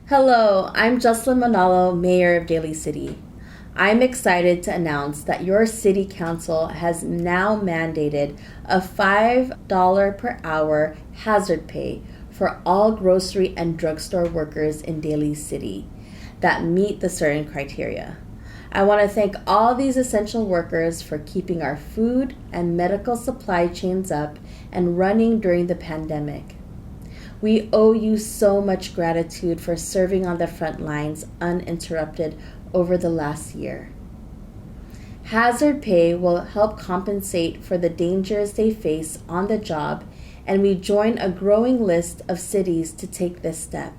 Hello, I'm Jocelyn Manalo, Mayor of Daly City. I'm excited to announce that your City Council has now mandated a $5 per hour hazard pay for all grocery and drugstore workers in Daly City that meet the certain criteria. I want to thank all these essential workers for keeping our food and medical supply chains up and running during the pandemic. We owe you so much gratitude for serving on the front lines uninterrupted over the last year. Hazard pay will help compensate for the dangers they face on the job, and we join a growing list of cities to take this step.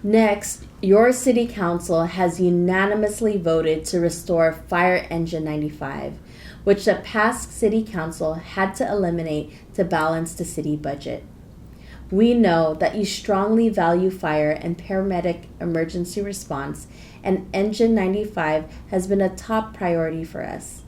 Next, your City Council has unanimously voted to restore Fire Engine 95, which the past City Council had to eliminate to balance the city budget. We know that you strongly value fire and paramedic emergency response, and Engine 95 has been a top priority for us.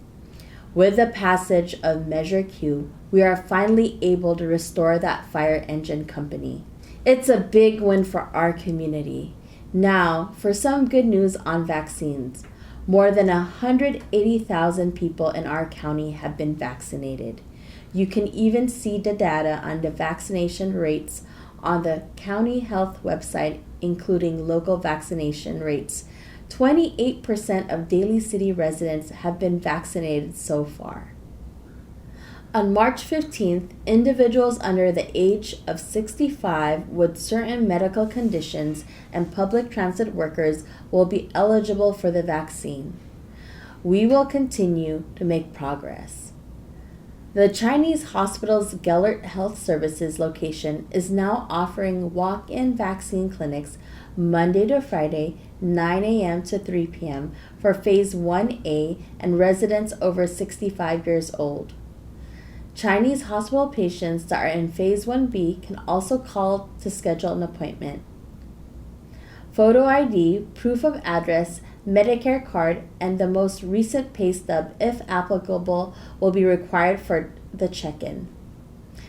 With the passage of Measure Q, we are finally able to restore that fire engine company. It's a big win for our community. Now, for some good news on vaccines. More than 180,000 people in our county have been vaccinated. You can even see the data on the vaccination rates on the county health website, including local vaccination rates. 28% of Daly City residents have been vaccinated so far. On March 15th, individuals under the age of 65 with certain medical conditions and public transit workers will be eligible for the vaccine. We will continue to make progress. The Chinese Hospital's Gellert Health Services location is now offering walk-in vaccine clinics Monday to Friday, 9 a.m. to 3 p.m. for Phase 1A and residents over 65 years old. Chinese hospital patients that are in Phase 1B can also call to schedule an appointment. Photo ID, proof of address, Medicare card, and the most recent pay stub, if applicable, will be required for the check-in.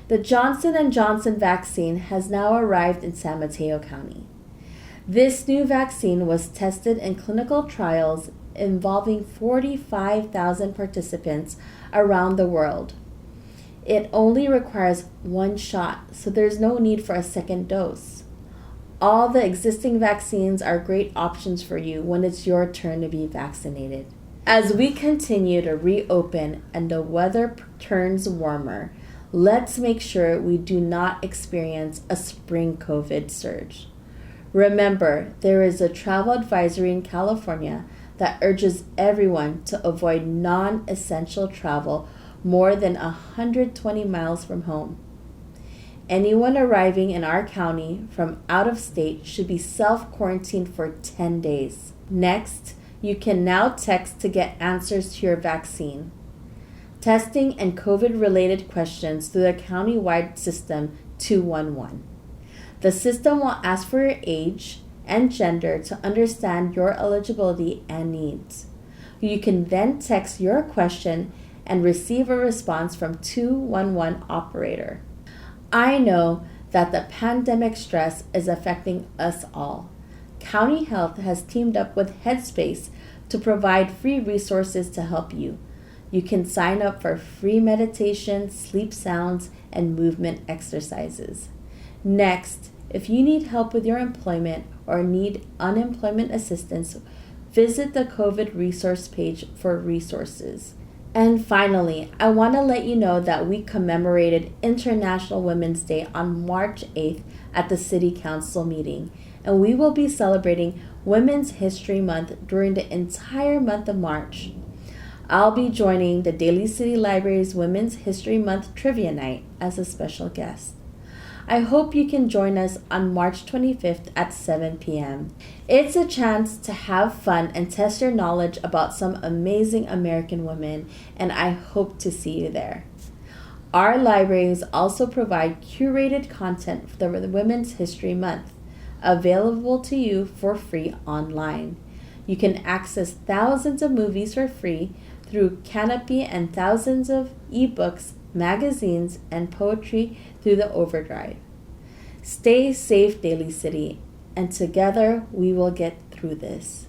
The Johnson & Johnson vaccine has now arrived in San Mateo County. This new vaccine was tested in clinical trials involving 45,000 participants around the world. It only requires one shot, so there's no need for a second dose. All the existing vaccines are great options for you when it's your turn to be vaccinated. As we continue to reopen and the weather turns warmer, let's make sure we do not experience a spring COVID surge. Remember, there is a travel advisory in California that urges everyone to avoid non-essential travel more than 120 miles from home. Anyone arriving in our county from out of state should be self-quarantined for 10 days. Next, you can now text to get answers to your vaccine. Testing and COVID-related questions through the county-wide system 211. The system will ask for your age and gender to understand your eligibility and needs. You can then text your question and receive a response from 211 operator. I know that the pandemic stress is affecting us all. County Health has teamed up with Headspace to provide free resources to help you. You can sign up for free meditation, sleep sounds, and movement exercises. Next, if you need help with your employment or need unemployment assistance, visit the COVID resource page for resources. And finally, I want to let you know that we commemorated International Women's Day on March 8th at the City Council meeting, and we will be celebrating Women's History Month during the entire month of March. I'll be joining the Daly City Library's Women's History Month Trivia Night as a special guest. I hope you can join us on March 25th at 7 p.m. It's a chance to have fun and test your knowledge about some amazing American women, and I hope to see you there. Our libraries also provide curated content for the Women's History Month, available to you for free online. You can access thousands of movies for free through Canopy and thousands of ebooks, magazines, and poetry through the Overdrive. Stay safe, Daly City, and together we will get through this.